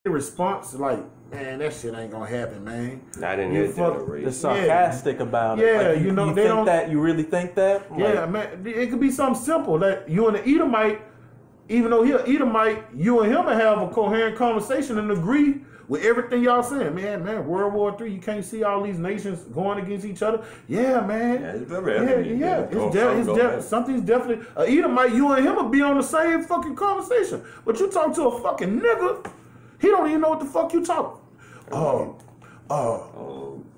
response like, man, that shit ain't gonna happen, man. I didn't hear They're sarcastic about it. Yeah, like, you know, you they think don't. that you really think that? Like, Yeah, man, it could be something simple that you and the Edomite, even though he'll Edomite, you and him will have a coherent conversation and agree with everything y'all saying. Man, World War III, you can't see all these nations going against each other. Yeah, man. Yeah, it's very evident. It's something's definitely Edomite. You and him will be on the same fucking conversation, but you talk to a fucking nigga, he don't even know what the fuck you talking.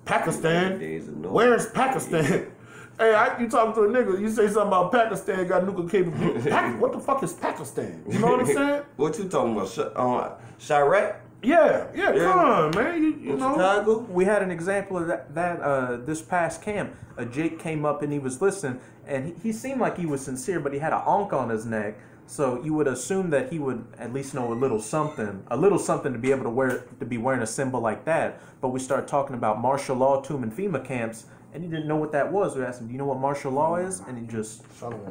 Pakistan. Where's Pakistan? Hey, you talk to a nigga, you say something about Pakistan got nuclear capability. What the fuck is Pakistan? You know what I'm saying? What you talking about? Chirac? Yeah, come on, man. You know. Chicago? We had an example of that this past camp. Jake came up and he was listening, and he seemed like he was sincere, but he had an ankh on his neck. So you would assume that he would at least know a little something to be able to be wearing a symbol like that. But we started talking about martial law, tomb and FEMA camps, and he didn't know what that was. We asked him, "Do you know what martial law is?" And he just Shalom,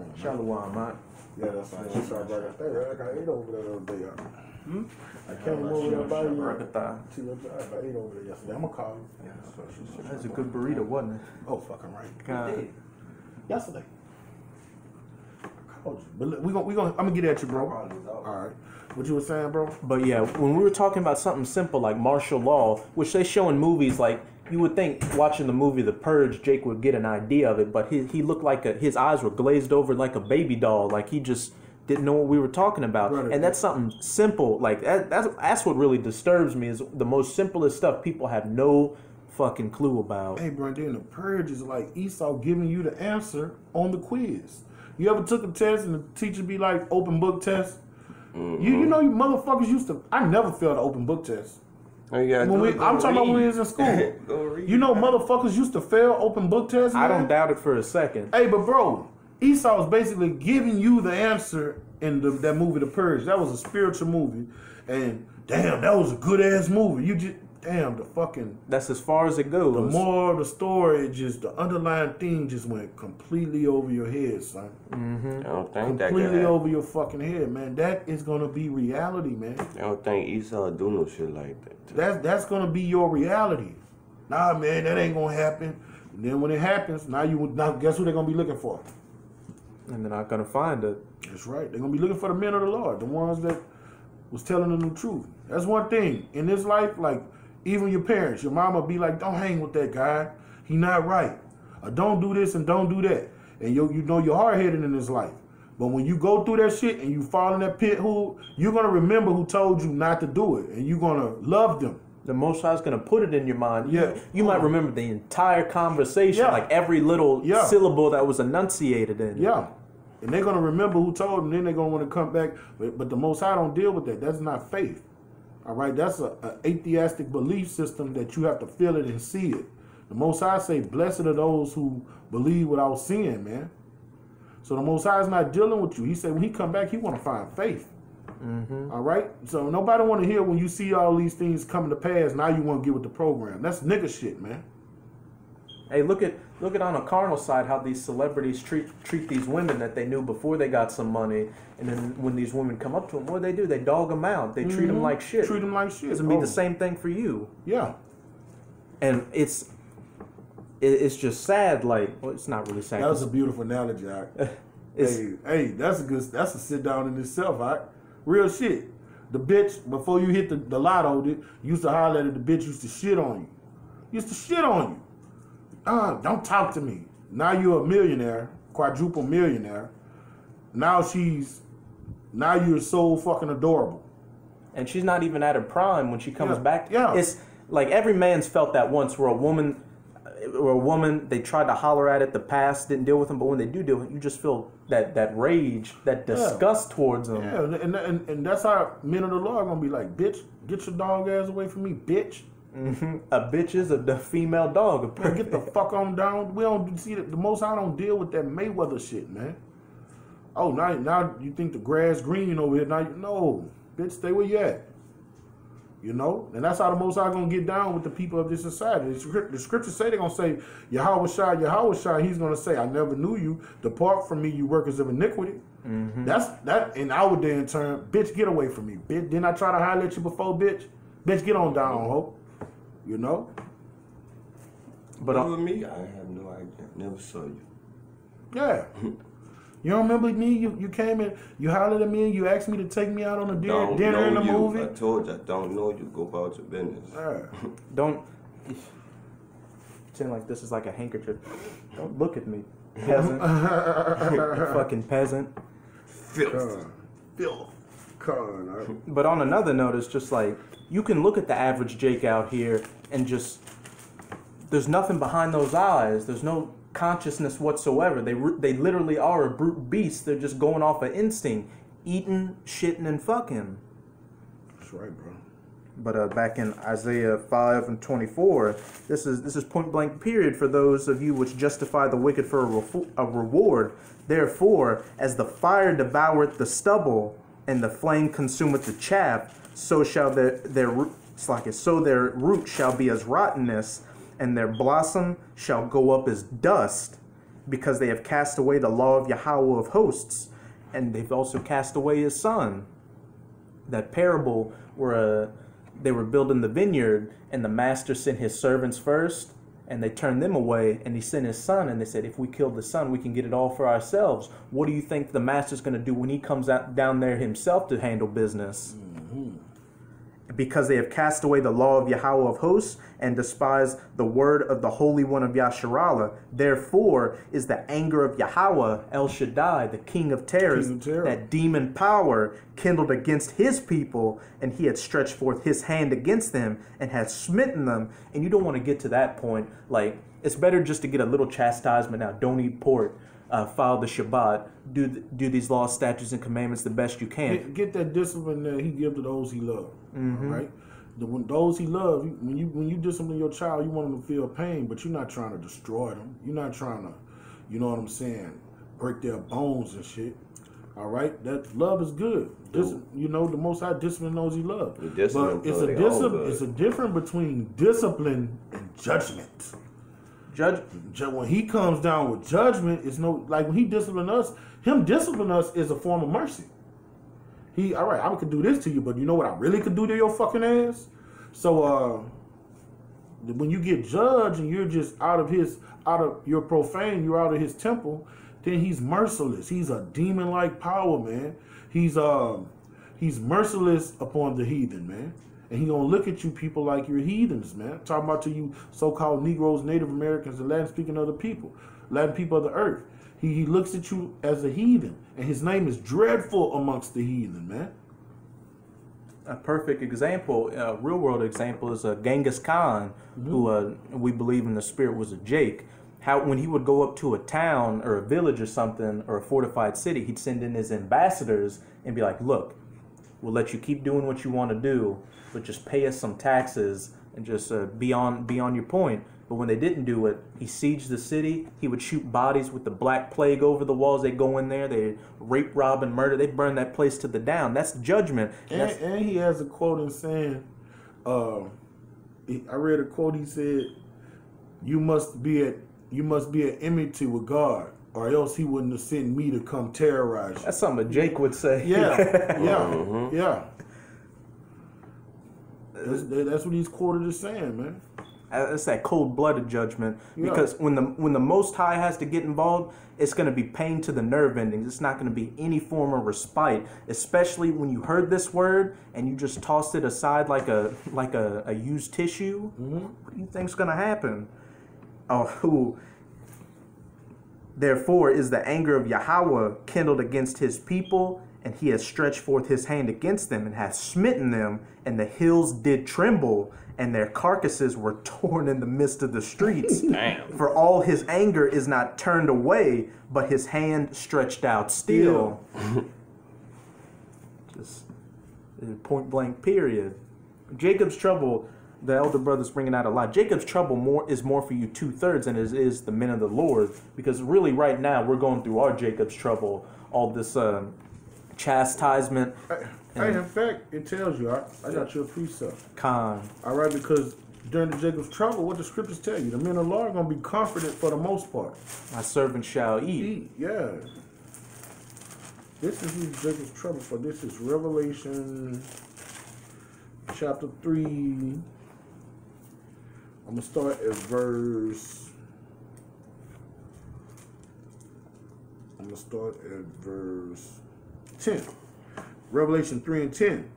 man. Yeah, that's right. That's right. I ate over there the other day. I came over there by you. I ate over there yesterday. I'm gonna call you. Yeah, that was a good burrito, wasn't it? Oh, fucking right. God. Yesterday. But I'm gonna get at you, bro. All right. What you were saying, bro? But yeah, when we were talking about something simple like martial law, which they show in movies, like you would think watching the movie The Purge, Jake would get an idea of it, but he looked like his eyes were glazed over like a baby doll, like he just didn't know what we were talking about. Right. And that's something simple, like that's what really disturbs me, is the most simplest stuff people have no fucking clue about. Hey, bro, then The Purge is like Esau giving you the answer on the quiz. You ever took a test and the teacher be like, open book test? Mm-hmm. You know you motherfuckers used to. I never failed an open book test. I'm talking about when we was in school. You know motherfuckers used to fail open book tests. I don't doubt it for a second. Hey, but bro, Esau is basically giving you the answer in that movie, The Purge. That was a spiritual movie, and damn, that was a good ass movie. That's as far as it goes. The moral of the story, the underlying theme just went completely over your head, son. Mm-hmm. I don't think that completely over your fucking head, man. That is gonna be reality, man. I don't think Esau do no shit like that. That's gonna be your reality. Nah, man, that ain't gonna happen. And then when it happens, now guess who they're gonna be looking for? And they're not gonna find it. That's right. They're gonna be looking for the men of the Lord, the ones that was telling them the truth. That's one thing in this life, like. Even your parents, your mama be like, don't hang with that guy. He not right. Or don't do this and don't do that. And you know you're hard-headed in this life. But when you go through that shit and you fall in that pit hole, you're going to remember who told you not to do it. And you're going to love them. The Most High is going to put it in your mind. Yeah. You might remember the entire conversation, like every little syllable that was enunciated in it. Yeah. And they're going to remember who told them. Then they're going to want to come back. But the Most High don't deal with that. That's not faith. All right, that's an atheistic belief system that you have to feel it and see it. The Most High say, blessed are those who believe without seeing, man. So the Most High is not dealing with you. He said when he come back, he want to find faith. Mm-hmm. All right? So nobody want to hear when you see all these things coming to pass, now you want to get with the program. That's nigga shit, man. Hey, look at on a carnal side how these celebrities treat these women that they knew before they got some money, and then when these women come up to them, what do? They dog them out. They treat them like shit. Treat them like shit. It's gonna be the same thing for you. Yeah. And it's just sad. Like, well, it's not really sad. That was a beautiful analogy. Hey, that's a sit down in itself. Real shit. The bitch before you hit the lotto, used to holler at the bitch used to shit on you. Used to shit on you. Don't talk to me. Now you're a millionaire, quadruple millionaire. Now you're so fucking adorable. And she's not even at her prime when she comes back. Yeah. It's like every man's felt that once where a woman, they tried to holler at it, the past didn't deal with them, but when they do deal with it, you just feel that rage, that disgust towards them. Yeah, and that's how men of the law are going to be like, bitch, get your dog ass away from me, bitch. Mm-hmm. A bitch is a female dog. Man, get the fuck on down. We don't see that. The Most High don't deal with that Mayweather shit, man. Oh, now you think the grass green over here? No, bitch, stay where you at. You know, and that's how the Most High gonna get down with the people of this society. The scriptures say they're gonna say, Yahweh Shai. He's gonna say, I never knew you. Depart from me, you workers of iniquity. Mm-hmm. That's that in our day and term. Bitch, get away from me, bitch. Didn't I try to holler at you before, bitch? Bitch, get on down, ho. You know? But with me, I have no idea. Never saw you. Yeah. You don't remember me? You came in, you hollered at me, and you asked me to take me out on a dinner in the movie? I told you, I don't know you. Go about your business. Don't pretend like this is like a handkerchief. Don't look at me, peasant. Fucking peasant. Filth. But on another note, it's just like, you can look at the average Jake out here and just, there's nothing behind those eyes. There's no consciousness whatsoever. They literally are a brute beast. They're just going off of instinct, eating, shitting, and fucking. That's right, bro. But back in Isaiah 5:24, this is point blank period for those of you which justify the wicked for a reward. Therefore, as the fire devoureth the stubble and the flame consumeth the chaff, so shall their root shall be as rottenness, and their blossom shall go up as dust, because they have cast away the law of Yahweh of hosts, and they've also cast away his son. That parable where they were building the vineyard, and the master sent his servants first, and they turned them away, and he sent his son, and they said, if we kill the son, we can get it all for ourselves. What do you think the master's going to do when he comes out down there himself to handle business? Mm-hmm. Because they have cast away the law of Yahweh of hosts and despised the word of the Holy One of Yasharallah. Therefore is the anger of Yahweh, El Shaddai, the King of terrors, that demon power, kindled against his people, and he had stretched forth his hand against them and had smitten them. And you don't want to get to that point. Like, it's better just to get a little chastisement now. Don't eat pork. Follow the Shabbat. Do these laws, statutes, and commandments the best you can. Get that discipline that he gives to those he loves. Mm-hmm. Right? Those he loves, when you discipline your child, you want them to feel pain, but you're not trying to destroy them. You're not trying to, you know what I'm saying, break their bones and shit. All right? That love is good. You know, the Most High discipline those he loves. But it's a difference between discipline and judgment. When he comes down with judgment, it's no, like when he discipline us, him discipline us is a form of mercy. All right, I could do this to you, but you know what I really could do to your fucking ass? So when you get judged and you're just you're profane, you're out of his temple, then he's merciless. He's a demon-like power, man. He's merciless upon the heathen, man. And he gonna look at you people like you're heathens, man. Talking about to you so-called Negroes, Native Americans, and Latin-speaking other people, Latin people of the earth. He looks at you as a heathen, and his name is dreadful amongst the heathen, man. A perfect example, a real-world example, is Genghis Khan, who we believe in the spirit was a Jake. How when he would go up to a town or a village or something, or a fortified city, he'd send in his ambassadors and be like, look, we'll let you keep doing what you want to do, but just pay us some taxes and just be on your point. But when they didn't do it, he sieged the city. He would shoot bodies with the Black Plague over the walls. They go in there, they rape, rob, and murder. They burn that place to the down. That's judgment. And he has a quote in saying, I read a quote. He said, "You must be at enmity with God, or else He wouldn't have sent me to come terrorize you." That's something a Jake would say. Yeah. That's what he's quoted as saying, man. It's that cold-blooded judgment, because when the Most High has to get involved, it's going to be pain to the nerve endings. It's not going to be any form of respite, especially when you heard this word and you just tossed it aside like a used tissue. Mm-hmm. What do you think's going to happen? Therefore is the anger of Yahweh kindled against his people, and he has stretched forth his hand against them and hath smitten them, and the hills did tremble, and their carcasses were torn in the midst of the streets. Damn. For all his anger is not turned away, but his hand stretched out still. Just point blank period. Jacob's trouble, the elder brother's bringing out a lot. Jacob's trouble is more for you 2/3 than it is the men of the Lord, because really right now we're going through our Jacob's trouble, all this chastisement. Hey, in fact, it tells you, I got you a precept. Con. All right, because during the Jacob's trouble, what the scriptures tell you, the men of the Lord are going to be comforted for the most part. My servant shall eat. Yeah. This is who Jacob's trouble for. This is Revelation chapter 3. I'm going to start at verse... 10. Revelation 3 and 10.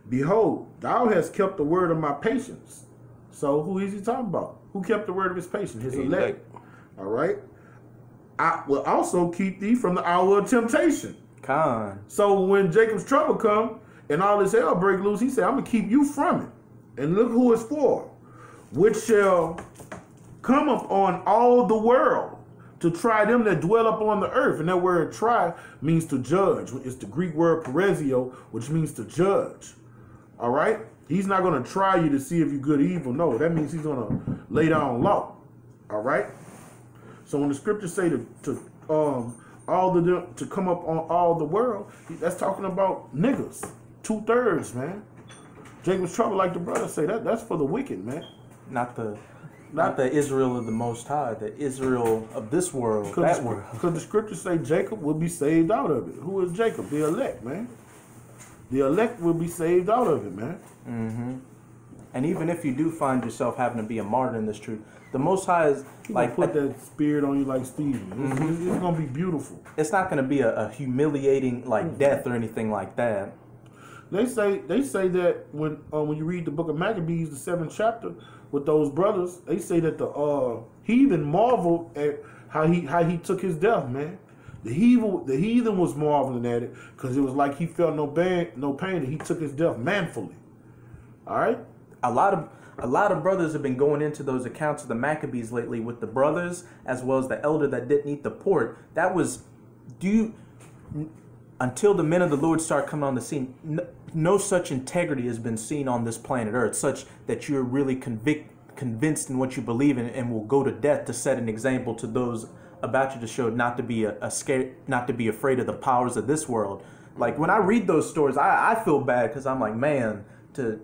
Behold, thou hast kept the word of my patience. So who is he talking about? Who kept the word of his patience? His elect. All right. I will also keep thee from the hour of temptation. So when Jacob's trouble come and all this hell break loose, he said, I'm going to keep you from it. And look who it's for. Which shall come upon all the world to try them that dwell upon the earth. And that word try means to judge. It's the Greek word parezio, which means to judge. All right? He's not going to try you to see if you're good or evil. No, that means he's going to lay down law. All right? So when the scriptures say to come up on all the world, that's talking about niggas. 2/3, man. Jacob's trouble, like the brother say, that's for the wicked, man. Not the Israel of the Most High, the Israel of this world, that world. Because the scriptures say Jacob will be saved out of it. Who is Jacob? The elect, man. The elect will be saved out of it, man. Mm-hmm. And even if you do find yourself having to be a martyr in this truth, the Most High is like put that spirit on you like Stephen. It's gonna be beautiful. It's not gonna be a humiliating death or anything like that. They say that when you read the book of Maccabees, the 7th chapter, with those brothers, they say that the heathen marveled at how he took his death, man. The heathen was marveling at it because it was like he felt no pain, and he took his death manfully. All right. A lot of brothers have been going into those accounts of the Maccabees lately with the brothers as well as the elder that didn't eat the pork. That was until the men of the Lord start coming on the scene. No such integrity has been seen on this planet Earth, such that you're really convinced in what you believe in and will go to death to set an example to those about you to show not to be not to be afraid of the powers of this world. Like when I read those stories, I feel bad because I'm like, man, to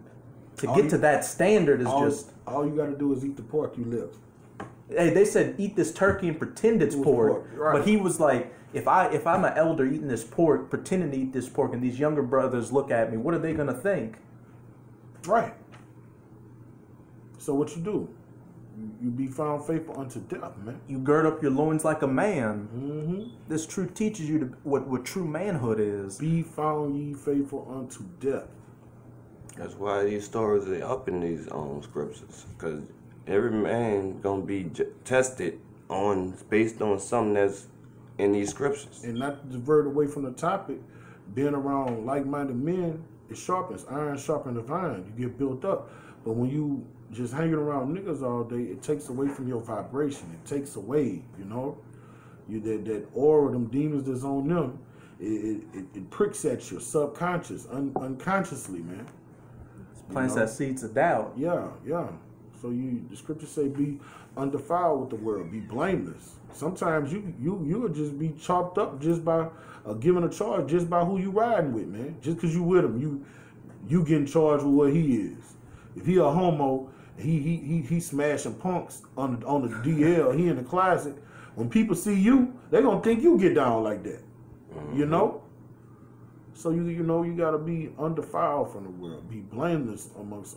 get to that standard is just... All you got to do is eat the pork, you live. Hey, they said eat this turkey and pretend it's pork. Right. But he was like, if I'm an elder eating this pork, pretending to eat this pork, and these younger brothers look at me, what are they going to think? Right. So what you do? You be found faithful unto death, man. You gird up your loins like a man. Mm-hmm. This truth teaches you what true manhood is. Be found ye faithful unto death. That's why these stories are up in these scriptures, because every man gonna be tested based on something that's in these scriptures. And not to divert away from the topic, being around like-minded men, it sharpens. Iron sharpens iron. You get built up. But when you just hanging around niggas all day, it takes away from your vibration. It takes away, that aura, them demons that's on them, it pricks at your subconscious, unconsciously, man. Plants that seeds of doubt. Yeah. So the scriptures say be undefiled with the world, be blameless. Sometimes you'll just be chopped up just by given a charge just by who you riding with, man. Just because you with him, you getting charged with what he is. If he a homo, he smashing punks on the DL, he in the closet. When people see you, they gonna think you get down like that. Mm-hmm. So you gotta be undefiled from the world, be blameless amongst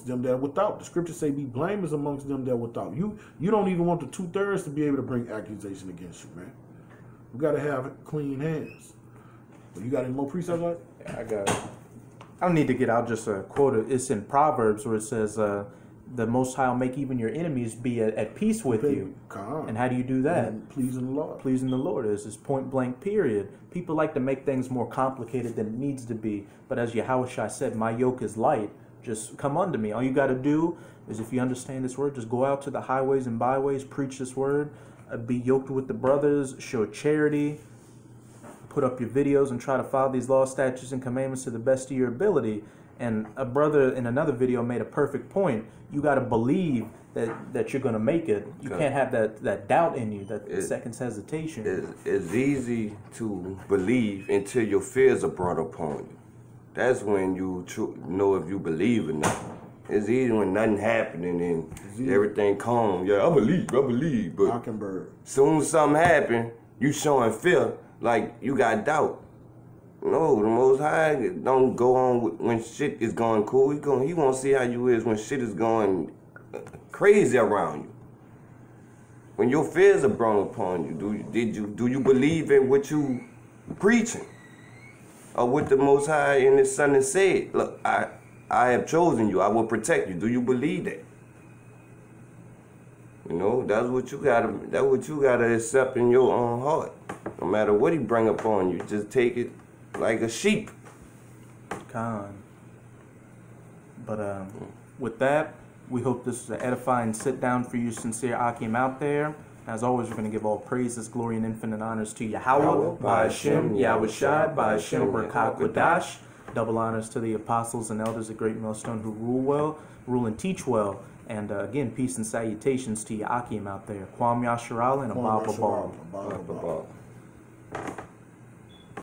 them that are without. The scriptures say be blameless amongst them that are without. You don't even want the 2/3 to be able to bring accusation against you, man. You gotta have clean hands. You got any more precepts like? Yeah, I got it. I don't need to get out just a quote. It's in Proverbs where it says, the Most High will make even your enemies be at peace with you. And how do you do that? And pleasing the Lord. Pleasing the Lord is point blank, period. People like to make things more complicated than it needs to be. But as Yahushua said, my yoke is light. Just come unto me. All you got to do is, if you understand this word, just go out to the highways and byways, preach this word, be yoked with the brothers, show charity, put up your videos and try to follow these laws, statutes, and commandments to the best of your ability. And a brother in another video made a perfect point. You got to believe that you're going to make it. You can't have that doubt in you, that second hesitation. It's easy to believe until your fears are brought upon you. That's when you know if you believe or not. It's easy when nothing happening and everything calm. Yeah, I believe. But Mockingbird. Soon as something happen, you showing fear like you got doubt. No, the Most High don't go on when shit is going cool. He won't see how you is when shit is going crazy around you. When your fears are brought upon you, do you believe in what you preaching? Or what the Most High and His Son has said? Look, I have chosen you. I will protect you. Do you believe that? You know, that's what you gotta accept in your own heart. No matter what He bring upon you, just take it like a sheep. Con. But with that, we hope this is an edifying sit down for you sincere Akim out there. As always, we're going to give all praises, glory, and infinite honors to Yahweh, by Hashem, Yahweh Shai, by Hashem, Barakah Kodash. Double honors to the apostles and elders of Great Millstone who rule well, rule and teach well. And again, peace and salutations to Akim out there. Kwam Yasharal and Abba Babal.